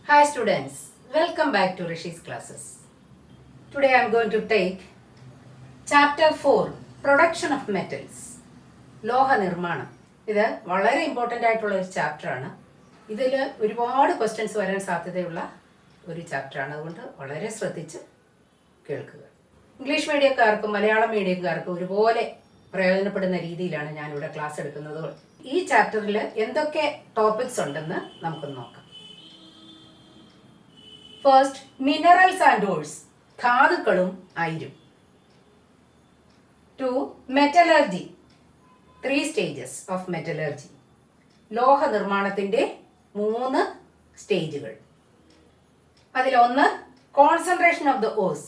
Hi students, welcome back to Rishi's classes. Today I am going to take chapter 4, Production of Metals. ലോഹ നിർമ്മാണം. ഇത് വളരെ important ആയിട്ടുള്ള ഒരു ചാപ്റ്ററാണ്. ഇതിൽ ഒരുപാട് ക്വസ്റ്റ്യൻസ് വരാൻ സാധ്യതയുള്ള ഒരു ചാപ്റ്ററാണ്. അതുകൊണ്ട് വളരെ ശ്രദ്ധിച്ച് കേൾക്കുക. ഇംഗ്ലീഷ് മീഡിയക്കാർക്കും മലയാളം മീഡിയക്കാർക്കും ഒരുപോലെ പ്രയോജനപ്പെടുന്ന രീതിയിലാണ് ഞാനിവിടെ ക്ലാസ് എടുക്കുന്നത്. ഈ ചാപ്റ്ററിൽ എന്തൊക്കെ ടോപ്പിക്സ് ഉണ്ടെന്ന് നമുക്കൊന്ന് നോക്കാം. ഫസ്റ്റ്, മിനറൽസ് ആൻഡ് ഓഴ്സ്, ധാതുക്കളും അയിരും. 2, മെറ്റലർജി, 3 സ്റ്റേജസ് ഓഫ് മെറ്റലർജി, ലോഹ നിർമ്മാണത്തിൻ്റെ 3 സ്റ്റേജുകൾ. അതിലൊന്ന് കോൺസെൻട്രേഷൻ ഓഫ് ദ ഓസ്,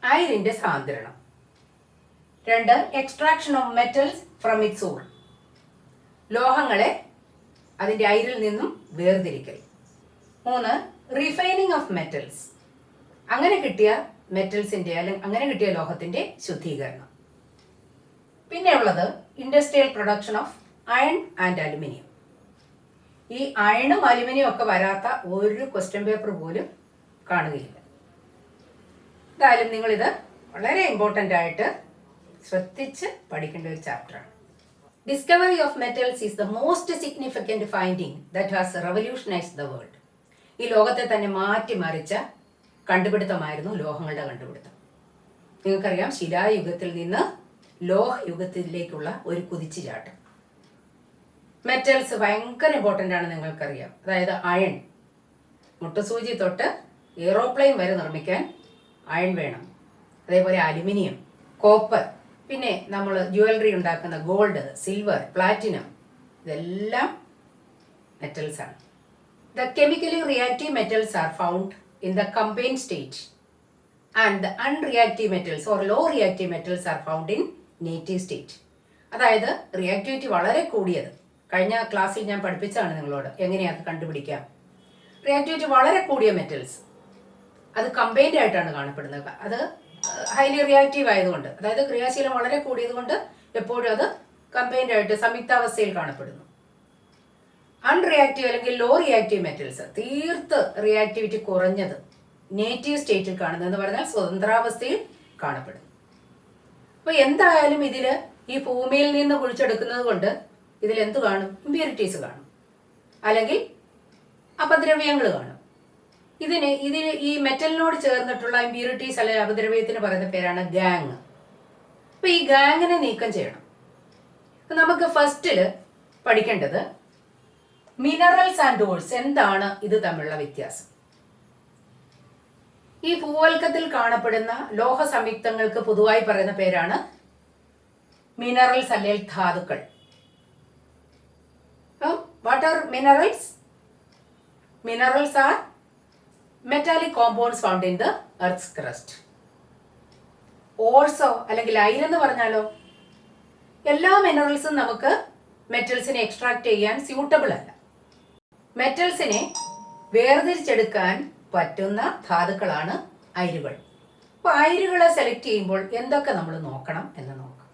അയിരിൻ്റെ സാന്ദ്രണം. 2, extraction of metals from its ore, ലോഹങ്ങളെ അതിൻ്റെ അയിരിൽ നിന്നും വേർതിരിക്കൽ. 3, റിഫൈനിങ് ഓഫ് മെറ്റൽസ്, അങ്ങനെ കിട്ടിയ മെറ്റൽസിൻ്റെ അല്ലെങ്കിൽ അങ്ങനെ കിട്ടിയ ലോഹത്തിൻ്റെ ശുദ്ധീകരണം. പിന്നെ ഉള്ളത് industrial production of iron and aluminium. ഈ അയണും അലുമിനിയം ഒക്കെ വരാത്ത ഒരു ക്വസ്റ്റ്യൻ പേപ്പർ പോലും കാണുകയില്ല. എന്തായാലും നിങ്ങളിത് വളരെ ഇമ്പോർട്ടൻ്റ് ആയിട്ട് ശ്രദ്ധിച്ച് പഠിക്കേണ്ട ഒരു ചാപ്റ്ററാണ്. Discovery of metals is the most significant finding that has revolutionised the world. ഈ ലോകത്തെ തന്നെ മാറ്റിമറിച്ച കണ്ടുപിടുത്തമായിരുന്നു ലോഹങ്ങളുടെ കണ്ടുപിടുത്തം. നിങ്ങൾക്കറിയാം, ശിലായുഗത്തിൽ നിന്ന് ലോഹയുഗത്തിലേക്കുള്ള ഒരു കുതിച്ചുചാട്ടം. മെറ്റൽസ് ഭയങ്കര ഇമ്പോർട്ടൻ്റ് ആണ്, നിങ്ങൾക്കറിയാം. അതായത് അയൺ, മുട്ടുസൂചി തൊട്ട് എയ്റോപ്ലെയിൻ വരെ നിർമ്മിക്കാൻ അയൺ വേണം. അതേപോലെ അലുമിനിയം, കോപ്പർ, പിന്നെ നമ്മൾ ജ്വല്ലറി ഉണ്ടാക്കുന്ന ഗോൾഡ്, സിൽവർ, പ്ലാറ്റിനം, ഇതെല്ലാം മെറ്റൽസ് ആണ്. The chemically reactive metals are found in the combined stage and the unreactive metals or low reactive metals are found in native state. അതായത് reactivity വളരെ കൂടിയത്, കഴിഞ്ഞ ക്ലാസ്സിൽ ഞാൻ പഠിപ്പിച്ചാണ് നിങ്ങളോട് എങ്ങനെയാണ് കണ്ടുപിടിക്കാം. റിയാക്ടിവിറ്റി വളരെ കൂടിയ മെറ്റൽസ് അത് കമ്പൈൻഡ് ആയിട്ടാണ് കാണപ്പെടുന്നത്. അത് ഹൈലി റിയാക്റ്റീവ് ആയതുകൊണ്ട്, അതായത് ക്രിയാശീലം വളരെ കൂടിയത് കൊണ്ട് എപ്പോഴും അത് കമ്പൈൻഡ് ആയിട്ട് സംയുക്താവസ്ഥയിൽ കാണപ്പെടുന്നു. അൺറിയാക്റ്റീവ് അല്ലെങ്കിൽ ലോ റിയാക്റ്റീവ് മെറ്റൽസ്, തീർത്ത് റിയാക്ടിവിറ്റി കുറഞ്ഞത്, നേറ്റീവ് സ്റ്റേറ്റിൽ കാണുന്നത് എന്ന് പറഞ്ഞാൽ സ്വതന്ത്രാവസ്ഥയിൽ കാണപ്പെടുന്നു. അപ്പോൾ എന്തായാലും ഇതിൽ ഈ ഭൂമിയിൽ നിന്ന് കുഴിച്ചെടുക്കുന്നത് കൊണ്ട് ഇതിൽ എന്ത് കാണും? ഇമ്പ്യൂരിറ്റീസ് കാണും, അല്ലെങ്കിൽ അപദ്രവ്യങ്ങൾ കാണും. ഇതിന് ഈ മെറ്റലിനോട് ചേർന്നിട്ടുള്ള ഇമ്പ്യൂരിറ്റീസ് അല്ലെങ്കിൽ അപദ്രവ്യത്തിന് പറയുന്ന പേരാണ് ഗാങ്. അപ്പോൾ ഈ ഗാങ്ങിനെ നീക്കം ചെയ്യണം. നമുക്ക് ഫസ്റ്റിൽ പഠിക്കേണ്ടത് മിനറൽസ് ആൻഡ് ഓഴ്സ്, എന്താണ് ഇത് തമ്മിലുള്ള വ്യത്യാസം. ഈ ഭൂവൽക്കത്തിൽ കാണപ്പെടുന്ന ലോഹ സംയുക്തങ്ങൾക്ക് പൊതുവായി പറയുന്ന പേരാണ് മിനറൽസ് അല്ലെങ്കിൽ ധാതുക്കൾ. What are minerals? Minerals are metallic compounds found in the earth's crust. ഓഴ്സോ അല്ലെങ്കിൽ അയിരെന്ന് പറഞ്ഞാലോ, എല്ലാ മിനറൽസും നമുക്ക് മെറ്റൽസിനെ എക്സ്ട്രാക്ട് ചെയ്യാൻ സ്യൂട്ടബിൾ അല്ല. മെറ്റൽസിനെ വേർതിരിച്ചെടുക്കാൻ പറ്റുന്ന ധാതുക്കളാണ് അയിരുകൾ. അപ്പോൾ അയിരുകളെ സെലക്ട് ചെയ്യുമ്പോൾ എന്തൊക്കെ നമ്മൾ നോക്കണം എന്ന് നോക്കാം.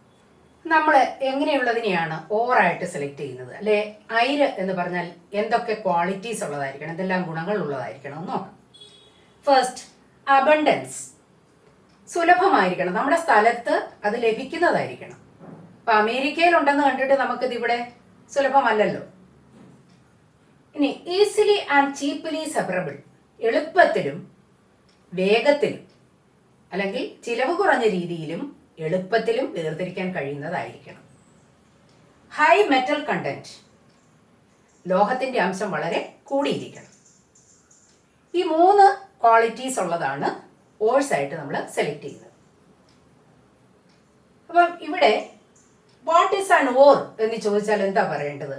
നമ്മൾ എങ്ങനെയുള്ളതിനെയാണ് ഓറായിട്ട് സെലക്ട് ചെയ്യുന്നത്, അല്ലെ അയിര് എന്ന് പറഞ്ഞാൽ എന്തൊക്കെ ക്വാളിറ്റീസ് ഉള്ളതായിരിക്കണം, എന്തെല്ലാം ഗുണങ്ങൾ ഉള്ളതായിരിക്കണം എന്ന് നോക്കാം. ഫസ്റ്റ്, അബണ്ടൻസ്, സുലഭമായിരിക്കണം, നമ്മുടെ സ്ഥലത്ത് അത് ലഭിക്കുന്നതായിരിക്കണം. അപ്പം അമേരിക്കയിൽ ഉണ്ടെന്ന് കണ്ടിട്ട് നമുക്കിത് ഇവിടെ സുലഭമല്ലല്ലോ. ഇനി ഈസിലി ആൻഡ് ചീപ്പ്ലി സെപ്പറബിൾ, എളുപ്പത്തിലും വേഗത്തിലും അല്ലെങ്കിൽ ചിലവ് കുറഞ്ഞ രീതിയിലും എളുപ്പത്തിലും വേർതിരിക്കാൻ കഴിയുന്നതായിരിക്കണം. ഹൈ മെറ്റൽ കണ്ടന്റ്, ലോഹത്തിന്റെ അംശം വളരെ കൂടിയിരിക്കണം. ഈ 3 ക്വാളിറ്റീസ് ഉള്ളതാണ് ഓഴ്സ് ആയിട്ട് നമ്മൾ സെലക്ട് ചെയ്യുന്നത്. അപ്പം ഇവിടെ വാട്ട് ഈസ് ആൻ ഓർ എന്ന് ചോദിച്ചാൽ എന്താ പറയേണ്ടത്?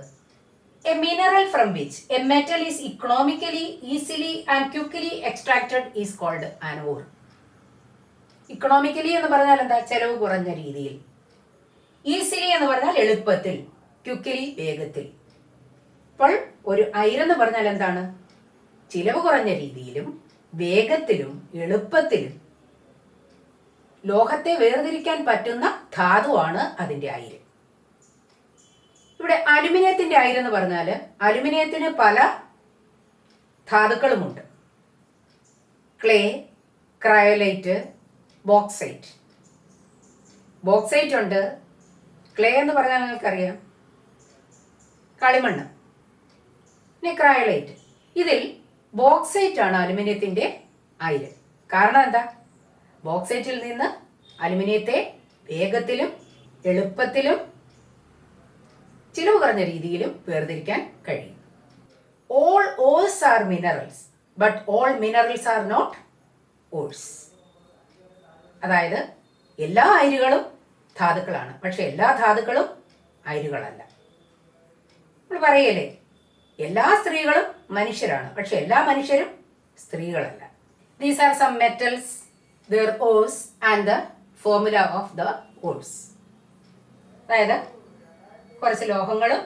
A mineral from which a metal is economically, easily and quickly extracted is called an ore. Economically എന്ന് പറഞ്ഞാൽ എന്താ? ചെലവ് കുറഞ്ഞ രീതിയിൽ. ഈസിലി എന്ന് പറഞ്ഞാൽ എളുപ്പത്തിൽ, ക്വിക്കലി വേഗത്തിൽ. അപ്പോൾ ഒരു അയിരെന്ന് പറഞ്ഞാൽ എന്താണ്? ചിലവ് കുറഞ്ഞ രീതിയിലും വേഗത്തിലും എളുപ്പത്തിലും ലോഹത്തെ വേർതിരിക്കാൻ പറ്റുന്ന ധാതുവാണ് അതിൻ്റെ അയിര്. ഇവിടെ അലുമിനിയത്തിന്റെ അയിരെന്ന് പറഞ്ഞാൽ അലുമിനിയത്തിന് പല ധാതുക്കളുമുണ്ട്. Clay, cryolite, bauxite. ബോക്സൈറ്റ് ഉണ്ട്. ക്ലേ എന്ന് പറഞ്ഞാൽ നിങ്ങൾക്കറിയാം, കളിമണ്ണ്. പിന്നെ ക്രയോലൈറ്റ്. ഇതിൽ ബോക്സൈറ്റ് ആണ് അലുമിനിയത്തിൻ്റെ അയിര്. കാരണം എന്താ? ബോക്സൈറ്റിൽ നിന്ന് അലുമിനിയത്തെ വേഗത്തിലും എളുപ്പത്തിലും ചിലവ് കുറഞ്ഞ രീതിയിലും വേർതിരിക്കാൻ കഴിയും. All ores are minerals, but all minerals are not ores. അതായത് എല്ലാ അയിരുകളും ധാതുക്കളാണ്, പക്ഷെ എല്ലാ ധാതുക്കളും അയിരുകളല്ല. നമ്മൾ പറയല്ലേ, എല്ലാ സ്ത്രീകളും മനുഷ്യരാണ്, പക്ഷെ എല്ലാ മനുഷ്യരും സ്ത്രീകളല്ല. These are some metals, their ores and the formula of the ores. അതായത് കുറച്ച് ലോഹങ്ങളും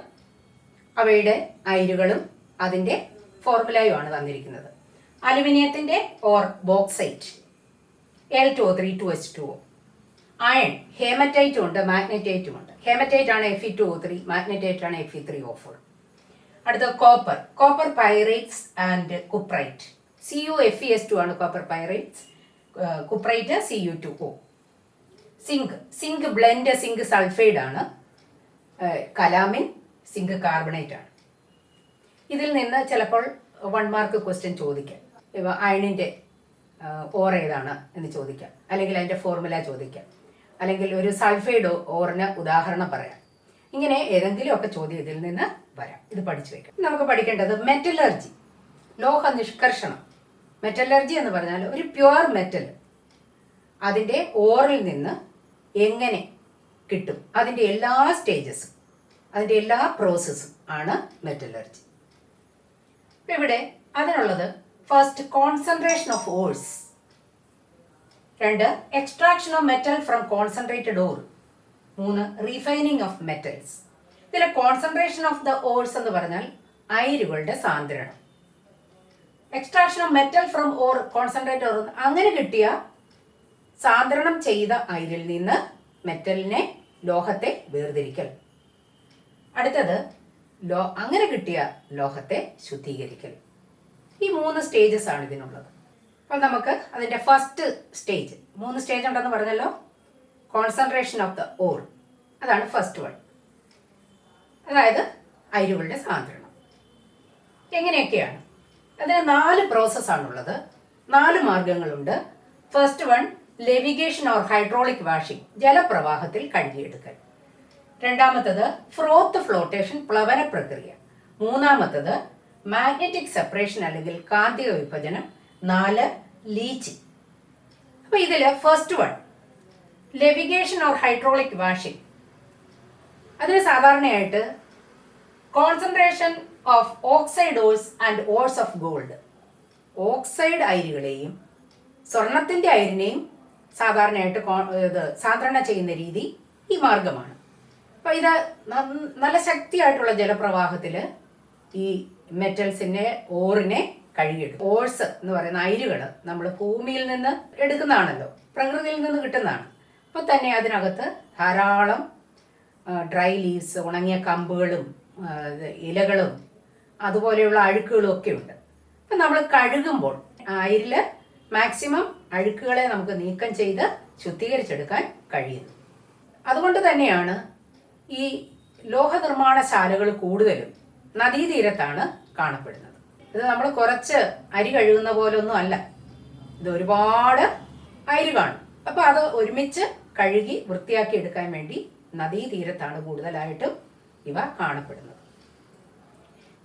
അവയുടെ അയിരുകളും അതിൻ്റെ ഫോർമുലയുമാണ് തന്നിരിക്കുന്നത്. അലുമിനിയത്തിൻ്റെ ore bauxite Al2O3 2H2O. Iron ഹേമറ്റൈറ്റും ഉണ്ട്, മാഗ്നറ്റൈറ്റും ഉണ്ട്. ഹേമറ്റൈറ്റ് ആണ് Fe2O3, മാഗ്നറ്റൈറ്റ് ആണ് Fe3O4. അടുത്ത copper, copper pyrites and cuprite. CuFeS2 ആണ് copper pyrites, cuprite Cu2O. Zinc, zinc blende zinc sulphide ആണ്, കലാമിൻ സിങ്ക് കാർബണേറ്റ് ആണ്. ഇതിൽ നിന്ന് ചിലപ്പോൾ 1 മാർക്ക് ക്വസ്റ്റ്യൻ ചോദിക്കാം. അയണിൻ്റെ ഓർ ഏതാണ് എന്ന് ചോദിക്കാം, അല്ലെങ്കിൽ അതിൻ്റെ ഫോർമുല ചോദിക്കാം, അല്ലെങ്കിൽ ഒരു സൾഫൈഡ് ഓറിന് ഉദാഹരണം പറയാം. ഇങ്ങനെ ഏതെങ്കിലുമൊക്കെ ചോദ്യം ഇതിൽ നിന്ന് വരാം. ഇത് പഠിച്ചു വെക്കാം. നമുക്ക് പഠിക്കേണ്ടത് മെറ്റലർജി, ലോഹ നിഷ്കർഷണം. മെറ്റലർജി എന്ന് പറഞ്ഞാൽ ഒരു പ്യുവർ മെറ്റൽ അതിൻ്റെ ഓറിൽ നിന്ന് എങ്ങനെ കിട്ടും, അതിൻ്റെ എല്ലാ സ്റ്റേജസും അതിൻ്റെ എല്ലാ പ്രോസസ്സും ആണ് മെറ്റലർജി. ഇവിടെ അതിനുള്ളത് first concentration of ores, 2 extraction of metal from concentrated ore, 3 refining of metals. ഇതിലെ കോൺസെൻട്രേഷൻ ഓഫ് ദ ഓഴ്സ് എന്ന് പറഞ്ഞാൽ അയിരുകളുടെ സാന്ദ്രണം. Extraction of metal from ore concentrate or, അങ്ങനെ കിട്ടിയ സാന്ദ്രണം ചെയ്ത അയിരിൽ നിന്ന് മെറ്റലിനെ, ലോഹത്തെ വേർതിരിക്കൽ. അടുത്തത് അങ്ങനെ കിട്ടിയ ലോഹത്തെ ശുദ്ധീകരിക്കൽ. ഈ 3 സ്റ്റേജസ് ആണ് ഇതിനുള്ളത്. അപ്പോൾ നമുക്ക് അതിൻ്റെ ഫസ്റ്റ് സ്റ്റേജ്, 3 സ്റ്റേജ് ഉണ്ടെന്ന് പറഞ്ഞല്ലോ. കോൺസെൻട്രേഷൻ ഓഫ് ദ ഓർ, അതാണ് ഫസ്റ്റ് വൺ. അതായത് അയിരുകളുടെ സാന്ദ്രണം. എങ്ങനെയൊക്കെയാണ്? അതിന് 4 പ്രോസസ്സാണുള്ളത്, 4 മാർഗങ്ങളുണ്ട്. First one levigation or hydraulic washing, ജലപ്രവാഹത്തിൽ കഴുകിയെടുക്കൽ. രണ്ടാമത്തത് ഫ്രോത്ത് ഫ്ലോട്ടേഷൻ, പ്ലവന പ്രക്രിയ. മൂന്നാമത്തത് മാഗ്നറ്റിക് സെപ്പറേഷൻ അല്ലെങ്കിൽ കാന്തിക വിഭജനം. 4 ലീച്ചിങ്. അപ്പോൾ ഇതിൽ first one levigation or hydraulic washing, അതിന് സാധാരണയായിട്ട് concentration of oxide ores and ores of gold, oxide അയിരുകളെയും സ്വർണത്തിൻ്റെ അയിരിനെയും സാധാരണയായിട്ട് സാധാരണ ചെയ്യുന്ന രീതി ഈ മാർഗമാണ്. അപ്പോൾ ഇത് നല്ല ശക്തിയായിട്ടുള്ള ജലപ്രവാഹത്തിൽ ഈ മെറ്റൽസിനെ, ഓറിനെ കഴുകിയെടുക്കും. ഓഴ്സ് എന്ന് പറയുന്ന അയിരുകൾ നമ്മൾ ഭൂമിയിൽ നിന്ന് എടുക്കുന്നതാണല്ലോ, പ്രകൃതിയിൽ നിന്ന് കിട്ടുന്നതാണ്. അപ്പോൾ തന്നെ അതിനകത്ത് ധാരാളം ഡ്രൈ ലീവ്സ്, ഉണങ്ങിയ കമ്പുകളും ഇലകളും അതുപോലെയുള്ള അഴുക്കുകളും ഒക്കെ ഉണ്ട്. അപ്പം നമ്മൾ കഴുകുമ്പോൾ അയിരിൽ മാക്സിമം അഴുക്കുകളെ നമുക്ക് നീക്കം ചെയ്ത് ശുദ്ധീകരിച്ചെടുക്കാൻ കഴിയുന്നു. അതുകൊണ്ട് തന്നെയാണ് ഈ ലോഹനിർമ്മാണശാലകൾ കൂടുതലും നദീതീരത്താണ് കാണപ്പെടുന്നത്. ഇത് നമ്മൾ കുറച്ച് അരി കഴുകുന്ന പോലൊന്നും അല്ല, ഇത് ഒരുപാട് അരി കാണും. അപ്പോൾ അത് ഒരുമിച്ച് കഴുകി വൃത്തിയാക്കി എടുക്കാൻ വേണ്ടി നദീതീരത്താണ് കൂടുതലായിട്ടും ഇവ കാണപ്പെടുന്നത്.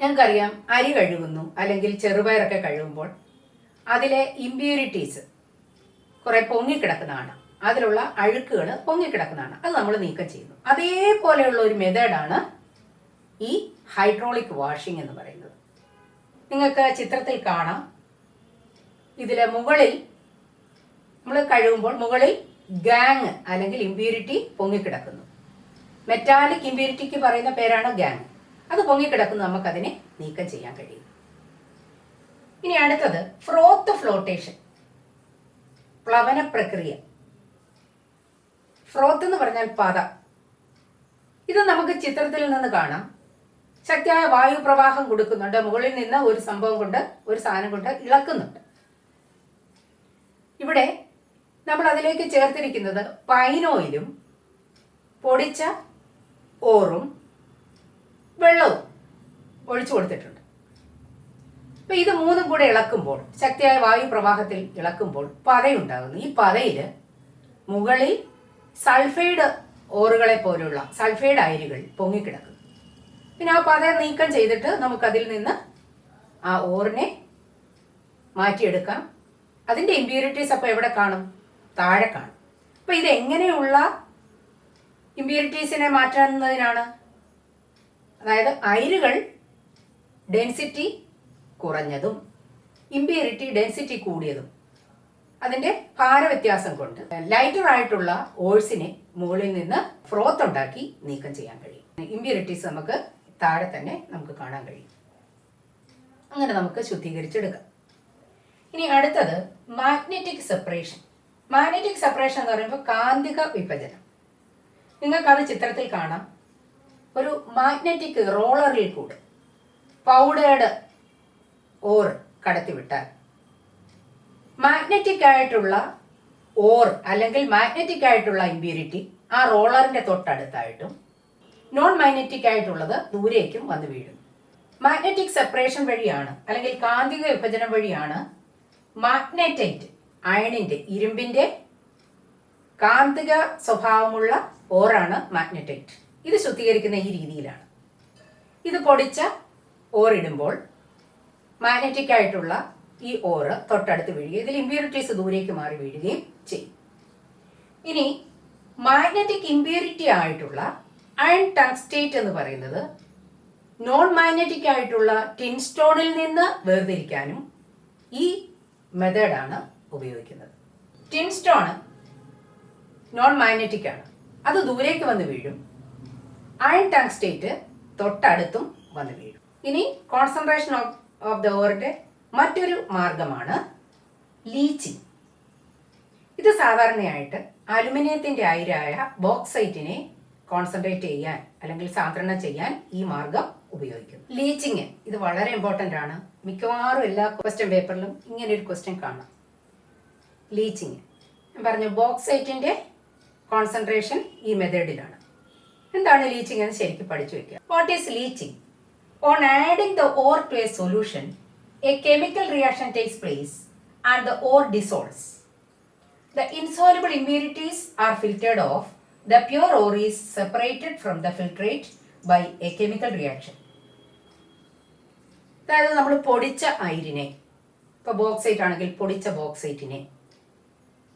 ഞങ്ങൾക്കറിയാം, അരി കഴുകുന്നു അല്ലെങ്കിൽ ചെറുപയറൊക്കെ കഴുകുമ്പോൾ അതിലെ ഇമ്പ്യൂരിറ്റീസ് കുറേ പൊങ്ങിക്കിടക്കുന്നതാണ്, അതിലുള്ള അഴുക്കുകൾ പൊങ്ങിക്കിടക്കുന്നതാണ്, അത് നമ്മൾ നീക്കം ചെയ്യുന്നു. അതേപോലെയുള്ള ഒരു മെത്തേഡാണ് ഈ ഹൈഡ്രോളിക് വാഷിംഗ് എന്ന് പറയുന്നത്. നിങ്ങൾക്ക് ചിത്രത്തിൽ കാണാം, ഇതിലെ മുകളിൽ നമ്മൾ കഴുകുമ്പോൾ മുകളിൽ ഗാങ് അല്ലെങ്കിൽ ഇമ്പ്യൂരിറ്റി പൊങ്ങിക്കിടക്കുന്നു. മെറ്റാലിക് ഇമ്പ്യൂരിറ്റിക്ക് പറയുന്ന പേരാണ് ഗാങ്. അത് പൊങ്ങിക്കിടക്കുന്നു, നമുക്കതിനെ നീക്കം ചെയ്യാൻ കഴിയും. ഇനി അടുത്തത് ഫ്രോത്ത് ഫ്ലോട്ടേഷൻ, പ്ലവന പ്രക്രിയ. ഫ്രോത്ത് എന്ന് പറഞ്ഞാൽ പത. ഇത് നമുക്ക് ചിത്രത്തിൽ നിന്ന് കാണാം. ശക്തിയായ വായു പ്രവാഹം കൊടുക്കുന്നുണ്ട്. മുകളിൽ നിന്ന് ഒരു സംഭവം കൊണ്ട്, ഒരു സാധനം കൊണ്ട് ഇളക്കുന്നുണ്ട്. ഇവിടെ നമ്മൾ അതിലേക്ക് ചേർത്തിരിക്കുന്നത് പൈൻ ഓയിലും പൊടിച്ച ഓറും വെള്ളവും ഒഴിച്ചു കൊടുത്തിട്ടുണ്ട്. അപ്പൊ ഇത് മൂന്നും കൂടെ ഇളക്കുമ്പോൾ, ശക്തിയായ വായു പ്രവാഹത്തിൽ ഇളക്കുമ്പോൾ പതയുണ്ടാകുന്നു. ഈ പതയിൽ മുകളിൽ സൾഫൈഡ് ഓറുകളെ പോലുള്ള സൾഫൈഡ് അയിരുകൾ പൊങ്ങിക്കിടക്കുന്നു. പിന്നെ ആ പത നീക്കം ചെയ്തിട്ട് നമുക്കതിൽ നിന്ന് ആ ഓറിനെ മാറ്റിയെടുക്കാം. അതിൻ്റെ ഇമ്പ്യൂരിറ്റീസ് അപ്പോൾ എവിടെ കാണും? താഴെ കാണും. അപ്പോൾ ഇത് എങ്ങനെയുള്ള ഇമ്പ്യൂരിറ്റീസിനെ മാറ്റുന്നതിനാണ്? അതായത് അയിരുകൾ ഡെൻസിറ്റി കുറഞ്ഞതും ഇമ്പ്യൂരിറ്റി ഡെൻസിറ്റി കൂടിയതും അതിൻ്റെ ഭാരവ്യത്യാസം കൊണ്ട് ലൈറ്റർ ആയിട്ടുള്ള ഓഴ്സിനെ മുകളിൽ നിന്ന് ഫ്രോത്ത് ഉണ്ടാക്കി നീക്കം ചെയ്യാൻ കഴിയും. ഇമ്പ്യൂരിറ്റീസ് നമുക്ക് താഴെ തന്നെ നമുക്ക് കാണാൻ കഴിയും. അങ്ങനെ നമുക്ക് ശുദ്ധീകരിച്ചെടുക്കാം. ഇനി അടുത്തത് മാഗ്നറ്റിക് സെപ്പറേഷൻ. മാഗ്നറ്റിക് സെപ്പറേഷൻ എന്ന് പറയുമ്പോൾ കാന്തിക വിഭജനം. നിങ്ങൾക്കത് ചിത്രത്തിൽ കാണാം. ഒരു മാഗ്നറ്റിക് റോളറിൽ കൂടെ പൗഡേർഡ് ഓർ കടത്തിവിട്ടാൽ മാഗ്നറ്റിക് ആയിട്ടുള്ള ഓർ അല്ലെങ്കിൽ മാഗ്നറ്റിക് ആയിട്ടുള്ള ഇമ്പ്യൂരിറ്റി ആ റോളറിന്റെ തൊട്ടടുത്തായിട്ടും നോൺ മാഗ്നറ്റിക് ആയിട്ടുള്ളത് ദൂരേക്കും വന്ന് വീഴും. മാഗ്നറ്റിക് സെപ്പറേഷൻ വഴിയാണ് അല്ലെങ്കിൽ കാന്തിക വിഭജനം വഴിയാണ് മാഗ്നറ്റൈറ്റ് അയണിന്റെ, ഇരുമ്പിന്റെ കാന്തിക സ്വഭാവമുള്ള ഓറാണ് മാഗ്നറ്റൈറ്റ്. ഇത് ശുദ്ധീകരിക്കുന്ന ഈ രീതിയിലാണ്. ഇത് പൊടിച്ച ഓറിടുമ്പോൾ മാഗ്നറ്റിക് ആയിട്ടുള്ള ഈ ഓറ് തൊട്ടടുത്ത് വീഴുകയും ഇതിൽ ഇമ്പ്യൂരിറ്റീസ് ദൂരേക്ക് മാറി വീഴുകയും ചെയ്യും. ഇനി മാഗ്നറ്റിക് ഇമ്പ്യൂരിറ്റി ആയിട്ടുള്ള അയൺ ടങ്സ്റ്റേറ്റ് എന്ന് പറയുന്നത് നോൺ മാഗ്നറ്റിക് ആയിട്ടുള്ള ടിൻ സ്റ്റോണിൽ നിന്ന് വേർതിരിക്കാനും ഈ മെത്തേഡാണ് ഉപയോഗിക്കുന്നത്. ടിൻ സ്റ്റോൺ നോൺ മാഗ്നറ്റിക് ആണ്, അത് ദൂരേക്ക് വന്ന് വീഴും. അയൺ ടങ്സ്റ്റേറ്റ് തൊട്ടടുത്തും വന്ന് വീഴും. ഇനി കോൺസെൻട്രേഷൻ ഓഫ് ദ ഓറിന്റെ മറ്റൊരു മാർഗമാണ് ലീച്ചിങ്. ഇത് സാധാരണയായിട്ട് അലുമിനിയത്തിന്റെ അയിരായ ബോക്സൈറ്റിനെ കോൺസെൻട്രേറ്റ് ചെയ്യാൻ അല്ലെങ്കിൽ സാന്ദ്രണം ചെയ്യാൻ ഈ മാർഗം ഉപയോഗിക്കുന്നു. ലീച്ചിങ് ഇത് വളരെ ഇമ്പോർട്ടൻ്റ് ആണ്. മിക്കവാറും എല്ലാ ക്വസ്റ്റ്യൻ പേപ്പറിലും ഇങ്ങനെ ഒരു ക്വസ്റ്റ്യൻ കാണാം. ലീച്ചിങ് ഞാൻ പറഞ്ഞു, ബോക്സൈറ്റിന്റെ കോൺസെൻട്രേഷൻ ഈ മെത്തേഡിലാണ്. എന്താണ് ലീച്ചിങ് എന്ന് ശരിക്കും പഠിച്ചു വെക്കുക. What is leaching? On adding the ore to a solution a chemical reaction takes place and the ore dissolves. The insoluble impurities are filtered off. The pure ore is separated from the filtrate by a chemical reaction. അതായത് നമ്മൾ പൊടിച്ച അയിരിനെ, ഇപ്പോൾ bauxite ആണെങ്കിൽ പൊടിച്ച ബോക്സൈറ്റിനെ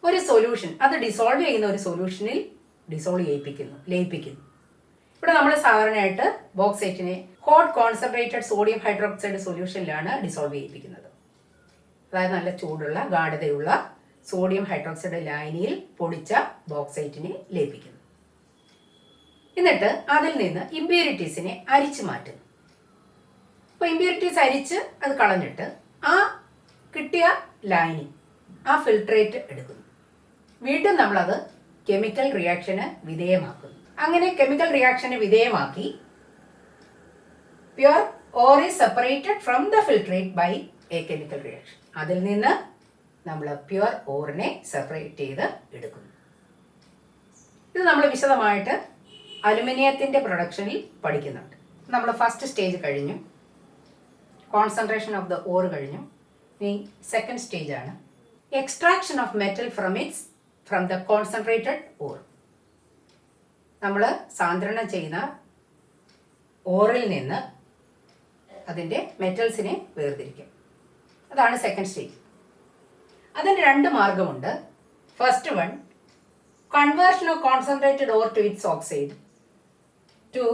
ഒരു solution, അത് dissolve ചെയ്യുന്ന ഒരു സൊല്യൂഷനിൽ ഡിസോൾവ് ലയിപ്പിക്കുന്നു. ഇവിടെ നമ്മൾ സാധാരണയായിട്ട് ബോക്സൈറ്റിനെ ഹോട്ട് കോൺസെൻട്രേറ്റഡ് സോഡിയം ഹൈഡ്രോക്സൈഡ് സൊല്യൂഷനിലാണ് ഡിസോൾവ് ചെയ്യിപ്പിക്കുന്നത്. അതായത് നല്ല ചൂടുള്ള ഗാഢതയുള്ള സോഡിയം ഹൈഡ്രോക്സൈഡ് ലായനിയിൽ പൊടിച്ച ബോക്സൈറ്റിനെ ലയിപ്പിക്കുന്നു. എന്നിട്ട് അതിൽ നിന്ന് ഇമ്പ്യൂരിറ്റീസിനെ അരിച്ചു മാറ്റുന്നു. അപ്പോൾ ഇമ്പ്യൂരിറ്റീസ് അരിച്ച് അത് കളഞ്ഞിട്ട് ആ കിട്ടിയ ലായനി, ആ ഫിൽട്രേറ്റ് എടുക്കുന്നു. വീണ്ടും നമ്മളത് കെമിക്കൽ റിയാക്ഷന് വിധേയമാക്കുന്നു. അങ്ങനെ കെമിക്കൽ റിയാക്ഷന് വിധേയമാക്കി pure ore is separated from the filtrate by a chemical reaction. അതിൽ നിന്ന് നമ്മൾ പ്യുർ ഓറിനെ സെപ്പറേറ്റ് ചെയ്ത് എടുക്കുന്നു. ഇത് നമ്മൾ വിശദമായിട്ട് അലുമിനിയത്തിൻ്റെ പ്രൊഡക്ഷനിൽ പഠിക്കുന്നുണ്ട്. നമ്മൾ ഫസ്റ്റ് സ്റ്റേജ് കഴിഞ്ഞു, കോൺസെൻട്രേഷൻ ഓഫ് ദ ഓർ കഴിഞ്ഞു. ഇനി സെക്കൻഡ് സ്റ്റേജാണ് extraction of metal from the concentrated ore. നമ്മൾ സാന്ദ്രണം ചെയ്യുന്ന ഓറിൽ നിന്ന് അതിൻ്റെ മെറ്റൽസിനെ വേർതിരിക്കും. അതാണ് സെക്കൻഡ് സ്റ്റേജ്. അതിന് രണ്ട് മാർഗമുണ്ട്. First one, conversion of concentrated ore to its oxide. Two,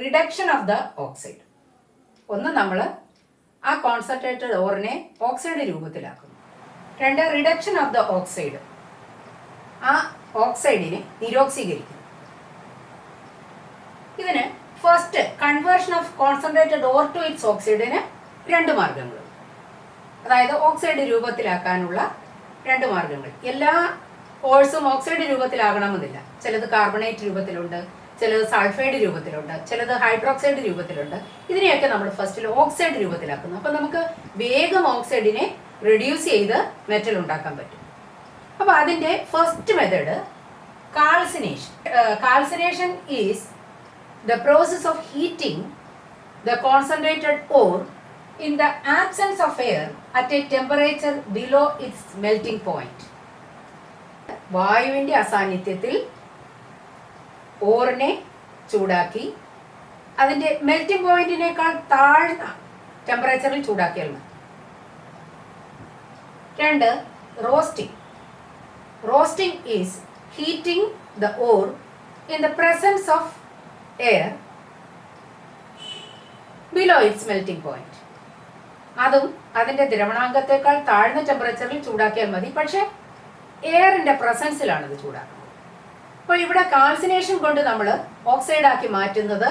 reduction of the oxide. ഒന്ന്, നമ്മൾ ആ കോൺസെൻട്രേറ്റഡ് ഓറിനെ ഓക്സൈഡ് രൂപത്തിലാക്കുന്നു. രണ്ട്, റിഡക്ഷൻ ഓഫ് ദ ഓക്സൈഡ്. ആ ഓക്സൈഡിനെ നിരോക്സീകരിക്കുന്നു. ഇതിന് first conversion of concentrated ore to its ഓക്സൈഡിന് രണ്ട് മാർഗങ്ങൾ, അതായത് ഓക്സൈഡ് രൂപത്തിലാക്കാനുള്ള രണ്ട് മാർഗങ്ങൾ. എല്ലാ ഓഴ്സും ഓക്സൈഡ് രൂപത്തിലാകണമെന്നില്ല. ചിലത് കാർബണേറ്റ് രൂപത്തിലുണ്ട്, ചിലത് സൾഫൈഡ് രൂപത്തിലുണ്ട്, ചിലത് ഹൈഡ്രോക്സൈഡ് രൂപത്തിലുണ്ട്. ഇതിനെയൊക്കെ നമ്മൾ ഫസ്റ്റിൽ ഓക്സൈഡ് രൂപത്തിലാക്കുന്നു. അപ്പം നമുക്ക് വേഗം ഓക്സൈഡിനെ റെഡ്യൂസ് ചെയ്ത് മെറ്റൽ ഉണ്ടാക്കാൻ പറ്റും. അപ്പോൾ അതിൻ്റെ first method calcination. Calcination is the process of heating the concentrated ore in the absence of air at a temperature below its melting point. വായുവിൻ്റെ അസാന്നിധ്യത്തിൽ ഓറിനെ ചൂടാക്കി അതിൻ്റെ മെൽറ്റിംഗ് പോയിന്റിനേക്കാൾ താഴ്ന്ന ടെമ്പറേച്ചറിൽ ചൂടാക്കിയാൽ മതി. 2. Roasting. Roasting is heating the or in the presence of air below its melting point. അതും അതിൻ്റെ ദ്രവണാങ്കത്തേക്കാൾ താഴ്ന്ന ടെമ്പറേച്ചറിൽ ചൂടാക്കിയാൽ മതി, പക്ഷേ എയറിൻ്റെ പ്രസൻസിലാണ് ഇത് ചൂടാക്കുന്നത്. അപ്പോൾ ഇവിടെ കാൽസിനേഷൻ കൊണ്ട് നമ്മൾ ഓക്സൈഡാക്കി മാറ്റുന്നത്,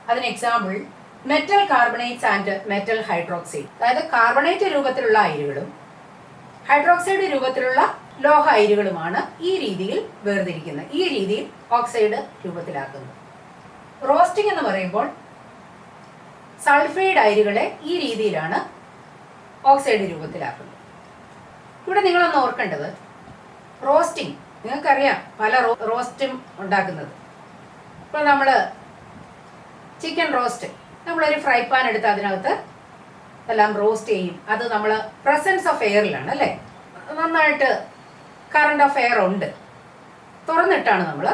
അതിന് example metal carbonates and metal hydroxide. അതായത് കാർബണേറ്റ് രൂപത്തിലുള്ള അയിരുകളും ഹൈഡ്രോക്സൈഡ് രൂപത്തിലുള്ള ലോഹ അയിരുകളുമാണ് ഈ രീതിയിൽ വേർതിരിക്കുന്നത്, ഈ രീതിയിൽ ഓക്സൈഡ് രൂപത്തിലാക്കുന്നത്. റോസ്റ്റിംഗ് എന്ന് പറയുമ്പോൾ സൾഫൈഡ് അയിരുകളെ ഈ രീതിയിലാണ് ഓക്സൈഡ് രൂപത്തിലാക്കുന്നത്. ഇവിടെ നിങ്ങളൊന്ന് ഓർക്കേണ്ടത്, റോസ്റ്റിംഗ് നിങ്ങൾക്കറിയാം പല റോസ്റ്റും ഉണ്ടാക്കുന്നത്. ഇപ്പോൾ നമ്മൾ ചിക്കൻ റോസ്റ്റ്, നമ്മളൊരു ഫ്രൈ പാൻ എടുത്ത് അതിനകത്ത് എല്ലാം റോസ്റ്റ് ചെയ്യും. അത് നമ്മൾ പ്രസൻസ് ഓഫ് എയറിലാണ് അല്ലേ, നന്നായിട്ട് കറണ്ട് ഓഫ് എയർ ഉണ്ട്, തുറന്നിട്ടാണ് നമ്മൾ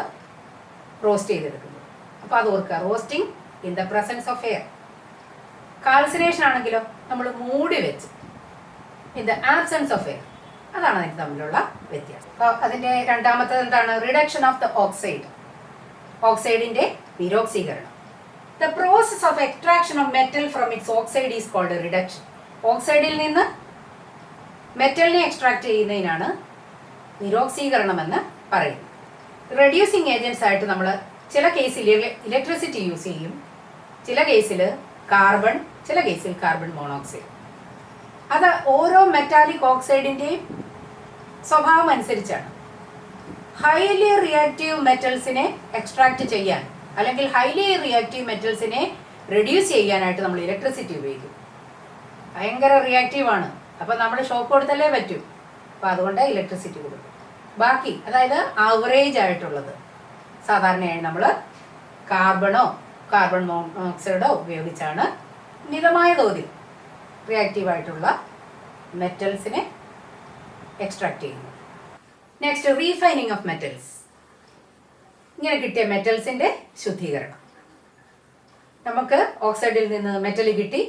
റോസ്റ്റ് ചെയ്തെടുക്കുന്നത്. അപ്പോൾ അത് ഓർക്കുക, roasting in the presence of air. Calcination ആണെങ്കിലോ നമ്മൾ മൂടി വെച്ച് in the absence of air. അതാണ് അതിന് തമ്മിലുള്ള വ്യത്യാസം. അപ്പോൾ അതിൻ്റെ രണ്ടാമത്തത് എന്താണ്? Reduction of the oxide. ഓക്സൈഡിൻ്റെ നിരോക്സീകരണം. The process of extraction of metal from its oxide is called reduction. ഓക്സൈഡിൽ നിന്ന് മെറ്റലിനെ എക്സ്ട്രാക്ട് ചെയ്യുന്നതിനാണ് നിരോക്സീകരണം എന്ന് പറയുന്നത്. റെഡ്യൂസിങ് ഏജൻസ് ആയിട്ട് നമ്മൾ ചില കേസിൽ ഇലക്ട്രിസിറ്റി യൂസ് ചെയ്യും, ചില കേസിൽ കാർബൺ, ചില കേസിൽ കാർബൺ മോണോക്സൈഡ്. അത് ഓരോ മെറ്റാലിക് ഓക്സൈഡിൻ്റെയും സ്വഭാവം അനുസരിച്ചാണ്. ഹൈലി റിയാക്റ്റീവ് മെറ്റൽസിനെ എക്സ്ട്രാക്ട് ചെയ്യാൻ അല്ലെങ്കിൽ ഹൈലി റിയാക്റ്റീവ് മെറ്റൽസിനെ റെഡ്യൂസ് ചെയ്യാനായിട്ട് നമ്മൾ ഇലക്ട്രിസിറ്റി ഉപയോഗിക്കും. ഭയങ്കര റിയാക്റ്റീവാണ്, അപ്പം നമ്മൾ ഷോക്ക് കൊടുത്തല്ലേ പറ്റൂ, അപ്പോൾ അതുകൊണ്ട് ഇലക്ട്രിസിറ്റി കൊടുക്കും. ബാക്കി അതായത് ആവറേജ് ആയിട്ടുള്ളത് സാധാരണയായി നമ്മൾ കാർബണോ കാർബൺ മോണോക്സൈഡോ ഉപയോഗിച്ചാണ് മിതമായ തോതിൽ റിയാക്റ്റീവായിട്ടുള്ള മെറ്റൽസിനെ എക്സ്ട്രാക്ട് ചെയ്യുന്നത്. Next, refining of metals. ഇങ്ങനെ കിട്ടിയ മെറ്റൽസിൻ്റെ ശുദ്ധീകരണം. നമുക്ക് ഓക്സൈഡിൽ നിന്ന് മെറ്റൽ കിട്ടി,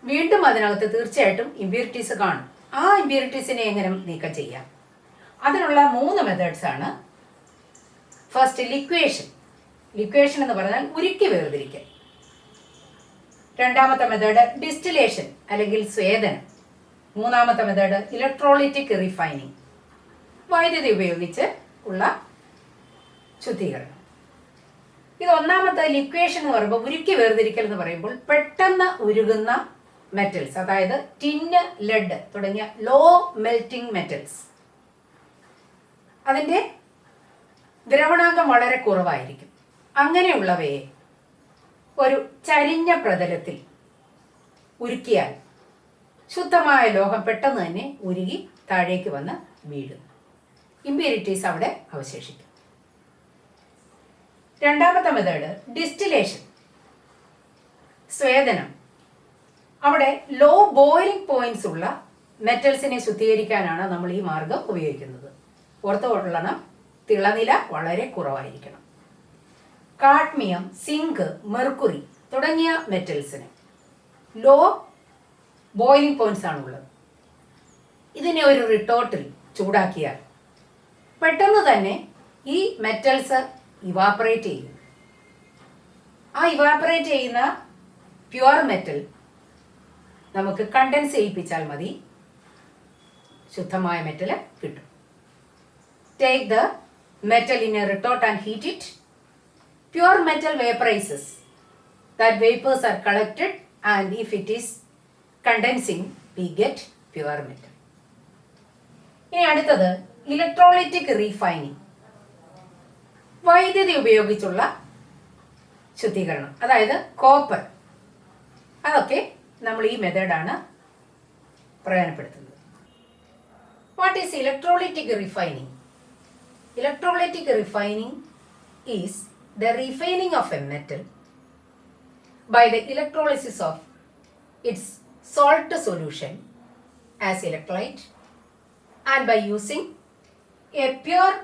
വീണ്ടും അതിനകത്ത് തീർച്ചയായിട്ടും ഇമ്പ്യൂരിറ്റീസ് കാണും. ആ ഇമ്പ്യൂരിറ്റീസിനെ എങ്ങനെ നീക്കം ചെയ്യാം? അതിനുള്ള 3 മെത്തേഡ്സ് ആണ്. ഫസ്റ്റ്, ലിക്വേഷൻ. ലിക്വേഷൻ എന്ന് പറഞ്ഞാൽ ഉരുക്കി വേർതിരിക്കൽ. രണ്ടാമത്തെ മെത്തേഡ് ഡിസ്റ്റിലേഷൻ അല്ലെങ്കിൽ സ്വേദനം. മൂന്നാമത്തെ മെത്തേഡ് ഇലക്ട്രോളിറ്റിക് റിഫൈനിങ്, വൈദ്യുതി ഉപയോഗിച്ച് ഉള്ള ശുദ്ധീകരണം. ഇത് ഒന്നാമത്തെ ലിക്വേഷൻ എന്ന് പറയുമ്പോൾ, ഉരുക്കി വേർതിരിക്കൽ എന്ന് പറയുമ്പോൾ പെട്ടെന്ന് ഉരുകുന്ന മെറ്റൽസ്, അതായത് ടിന്ന്, ലെഡ് തുടങ്ങിയ ലോ മെൽറ്റിംഗ് മെറ്റൽസ്, അതിൻ്റെ ദ്രവണാങ്കം വളരെ കുറവായിരിക്കും. അങ്ങനെയുള്ളവയെ ഒരു ചരിഞ്ഞ പ്രതലത്തിൽ ഉരുക്കിയാൽ ശുദ്ധമായ ലോഹം പെട്ടെന്ന് തന്നെ ഉരുകി താഴേക്ക് വന്ന് വീഴും. ഇമ്പ്യൂരിറ്റീസ് അവിടെ അവശേഷിക്കും. രണ്ടാമത്തെ മെത്തേഡ് ഡിസ്റ്റിലേഷൻ, സ്വേദനം. അവിടെ ലോ ബോയിലിംഗ് പോയിന്റ്സ് ഉള്ള മെറ്റൽസിനെ ശുദ്ധീകരിക്കാനാണ് നമ്മൾ ഈ മാർഗം ഉപയോഗിക്കുന്നത്. ഓർത്തുകൊള്ളണം, തിളനില വളരെ കുറവായിരിക്കണം. കാഡ്മിയം, സിങ്ക്, മെർക്കുറി തുടങ്ങിയ മെറ്റൽസിന് ലോ ബോയിലിംഗ് പോയിന്റ്സ് ആണുള്ളത്. ഇതിനെ ഒരു റിട്ടോട്ടിൽ ചൂടാക്കിയാൽ പെട്ടെന്ന് തന്നെ ഈ മെറ്റൽസ് ഇവാപ്പറേറ്റ് ചെയ്യും. ആ ഇവാപ്പറേറ്റ് ചെയ്യുന്ന പ്യുവർ മെറ്റൽ നമുക്ക് കണ്ടൻസ് ചെയ്യിപ്പിച്ചാൽ മതി, ശുദ്ധമായ മെറ്റൽ കിട്ടും. Take the metal in a retort and heat it. Pure metal vaporizes. That vapors are collected and if it is condensing, we get pure metal. ഇനി അടുത്തത് electrolytic റീഫൈനിങ്. വൈദ്യുതി ഉപയോഗിച്ചുള്ള ശുദ്ധീകരണം, അതായത് കോപ്പർ, അതൊക്കെ നമ്മൾ ഈ മെത്തേഡാണ് പ്രയോജനപ്പെടുത്തുന്നത്. What is electrolytic refining? Electrolytic refining is the refining of a metal by the electrolysis of its salt solution as electrolyte and by using a pure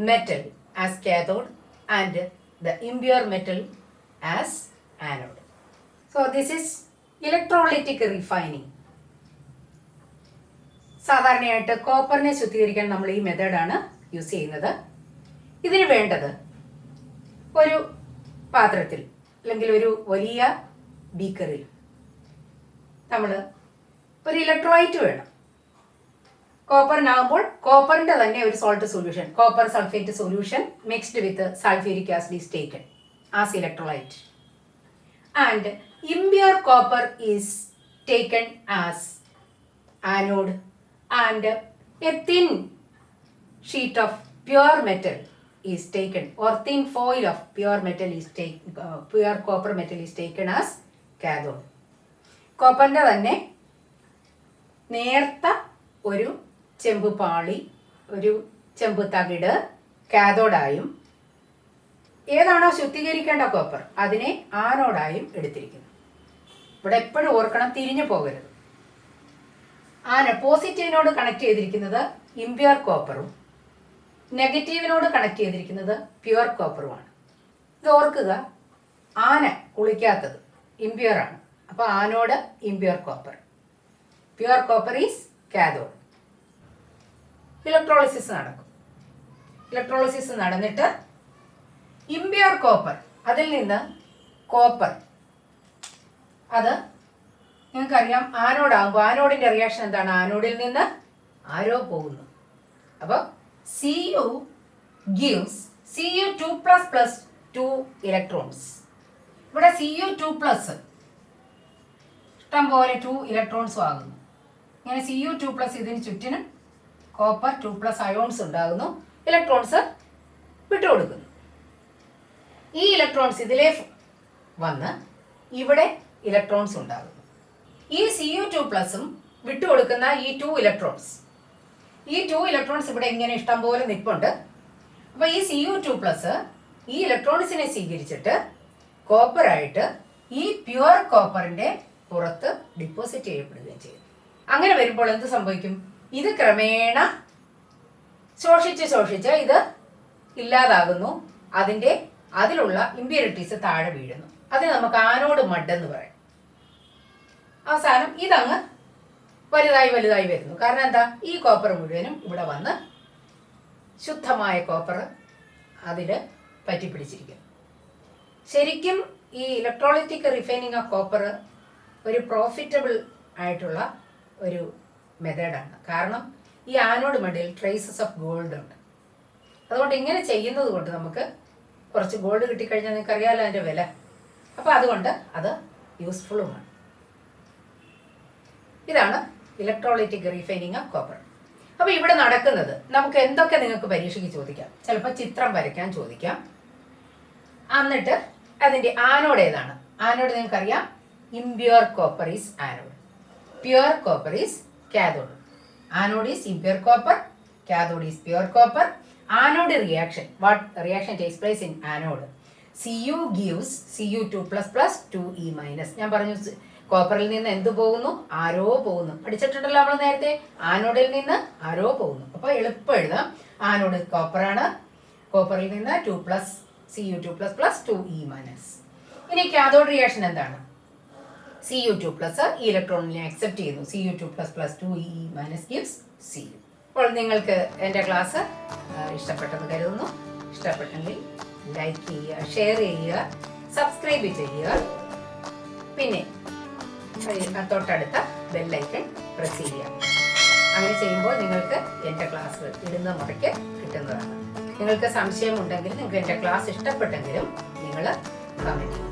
metal as cathode and the impure metal as anode. So this is electrolytic refining. സാധാരണയായിട്ട് കോപ്പറിനെ ശുദ്ധീകരിക്കാൻ നമ്മൾ ഈ മെത്തേഡാണ് use ചെയ്യുന്നത്. ഇതിന് വേണ്ടത് ഒരു പാത്രത്തിൽ അല്ലെങ്കിൽ ഒരു വലിയ ബീക്കറിൽ നമ്മൾ ഒരു ഇലക്ട്രോലൈറ്റ് വേണം. കോപ്പറിനാകുമ്പോൾ കോപ്പറിന്റെ തന്നെ ഒരു salt solution, copper sulphate solution mixed with sulphuric acid is taken as electrolyte and impure copper is taken as anode and A thin sheet of pure metal is taken or thin foil of pure metal is taken, pure copper metal is taken as cathode. കോപ്പറിന്റെ തന്നെ നേർത്ത ഒരു ചെമ്പ് പാളി, ഒരു ചെമ്പ് തകിട് കാഥോഡായും ഏതാണോ ശുദ്ധീകരിക്കേണ്ട copper അതിനെ ആനോഡായും എടുത്തിരിക്കുന്നു. ഇവിടെ എപ്പോഴും ഓർക്കണം, തിരിഞ്ഞു പോകരുത്. പോസിറ്റീവിനോട് കണക്ട് ചെയ്തിരിക്കുന്നത് ഇംപ്യൂർ കോപ്പറും നെഗറ്റീവിനോട് കണക്ട് ചെയ്തിരിക്കുന്നത് പ്യുവർ കോപ്പറുമാണ്. ഇത് ഓർക്കുക, ആന കുളിക്കാത്തത് ഇംപ്യൂർ ആണ്. അപ്പോൾ anode impure copper, pure copper is cathode. Electrolysis നടക്കും. ഇലക്ട്രോളിസിസ് നടന്നിട്ട് ഇംപ്യൂർ കോപ്പർ, അതിൽ നിന്ന് കോപ്പർ, അത് നിങ്ങൾക്കറിയാം ആനോഡാകുമ്പോൾ ആനോഡിന്റെ റിയാക്ഷൻ എന്താണ്? ആനോഡിൽ നിന്ന് ആരോ പോകുന്നു. അപ്പോൾ Cu gives Cu2 plus 2 electrons. ഇവിടെ Cu2 ഇഷ്ടം പോലെ 2 ഇലക്ട്രോൺസും ആകുന്നു. ഇങ്ങനെ Cu2 ഇതിന് ചുറ്റിനും കോപ്പർ 2+ അയോൺസ് ഉണ്ടാകുന്നു. ഇലക്ട്രോൺസ് വിട്ടുകൊടുക്കുന്നു. ഈ ഇലക്ട്രോൺസ് ഇതിലേ വന്ന് ഇവിടെ ഇലക്ട്രോൺസ് ഉണ്ടാകുന്നു. ഈ Cu2 വിട്ടുകൊടുക്കുന്ന ഈ 2 ഇലക്ട്രോൺസ്, ഈ 2 ഇലക്ട്രോൺസ് ഇവിടെ ഇങ്ങനെ ഇഷ്ടം പോലെ നിൽപ്പുണ്ട്. അപ്പോൾ ഈ Cu2 ഈ ഇലക്ട്രോൺസിനെ സ്വീകരിച്ചിട്ട് കോപ്പറായിട്ട് ഈ പ്യുവർ കോപ്പറിന്റെ പുറത്ത് ഡിപ്പോസിറ്റ് ചെയ്യപ്പെടുകയും ചെയ്യും. അങ്ങനെ വരുമ്പോൾ എന്ത് സംഭവിക്കും? ഇത് ക്രമേണ ശോഷിച്ച് ഇത് ഇല്ലാതാകുന്നു. അതിലുള്ള ഇമ്പ്യൂരിറ്റീസ് താഴെ വീഴുന്നു. അതിന് നമുക്ക് ആനോഡ് മഡ് എന്ന് പറയും. അവസാനം ഇതങ്ങ് വലുതായി വരുന്നു. കാരണം എന്താ? ഈ കോപ്പർ മുഴുവനും ഇവിടെ വന്ന് ശുദ്ധമായ കോപ്പർ അതിൽ പറ്റിപ്പിടിച്ചിരിക്കുന്നു. ശരിക്കും ഈ ഇലക്ട്രോലൈറ്റിക് റിഫൈനിങ് ഓഫ് കോപ്പർ ഒരു പ്രോഫിറ്റബിൾ ആയിട്ടുള്ള ഒരു മെത്തേഡാണ്. കാരണം ഈ ആനോഡ് മഡിൽ ട്രേസസ് ഓഫ് ഗോൾഡ് ഉണ്ട്. അതുകൊണ്ട് ഇങ്ങനെ ചെയ്യുന്നത് കൊണ്ട് നമുക്ക് കുറച്ച് ഗോൾഡ് കിട്ടിക്കഴിഞ്ഞാൽ നിങ്ങൾക്ക് അറിയാമല്ലോ അതിൻ്റെ വില. അപ്പോൾ അതുകൊണ്ട് അത് യൂസ്ഫുള്ളുമാണ്. ഇതാണ് ഇലക്ട്രോലൈറ്റിക് റീഫൈനിങ് ഓഫ് കോപ്പർ. അപ്പോൾ ഇവിടെ നടക്കുന്നത് നമുക്ക് എന്തൊക്കെ നിങ്ങൾക്ക് പരീക്ഷയ്ക്ക് ചോദിക്കാം. ചിലപ്പോൾ ചിത്രം വരയ്ക്കാൻ ചോദിക്കാം. എന്നിട്ട് അതിൻ്റെ ആനോഡ് ഏതാണ്? ആനോഡ് നിങ്ങൾക്കറിയാം, impure copper is anode, pure copper is cathode. Anode is impure copper, cathode is pure copper. Anode reaction, what reaction takes place in anode? Cu gives Cu2 plus 2E-. ഞാൻ പറഞ്ഞു കോപ്പറിൽ നിന്ന് എന്ത് പോകുന്നു? ആരോ പോകുന്നു. പഠിച്ചിട്ടുണ്ടല്ലോ നമ്മൾ നേരത്തെ, ആനോഡിൽ നിന്ന് ആരോ പോകുന്നു. അപ്പോൾ എളുപ്പം എഴുതാം, ആനോഡ് കോപ്പറാണ്, കോപ്പറിൽ നിന്ന് Cu2 plus 2E-. ഇനി കാഥോഡ് റിയാക്ഷൻ എന്താണ്? Cu2 ഈ ഇലക്ട്രോണിനെ അക്സെപ്റ്റ് ചെയ്യുന്നു. Cu2 plus 2E- gives Cu. അപ്പോൾ നിങ്ങൾക്ക് എൻ്റെ ക്ലാസ് ഇഷ്ടപ്പെട്ടെന്ന് കരുതുന്നു. ഇഷ്ടപ്പെട്ടെങ്കിൽ ലൈക്ക് ചെയ്യുക, ഷെയർ ചെയ്യുക, സബ്സ്ക്രൈബ് ചെയ്യുക. പിന്നെ തൊട്ടടുത്ത ബെല്ലൈക്കൺ പ്രസ് ചെയ്യുക. അങ്ങനെ ചെയ്യുമ്പോൾ നിങ്ങൾക്ക് എൻ്റെ ക്ലാസ്സുകൾ ഇടുന്ന മുറയ്ക്ക് കിട്ടുന്നതാണ്. നിങ്ങൾക്ക് സംശയമുണ്ടെങ്കിൽ, നിങ്ങൾക്ക് എൻ്റെ ക്ലാസ് ഇഷ്ടപ്പെട്ടെങ്കിലും നിങ്ങൾ കമൻറ്റ് ചെയ്യുക.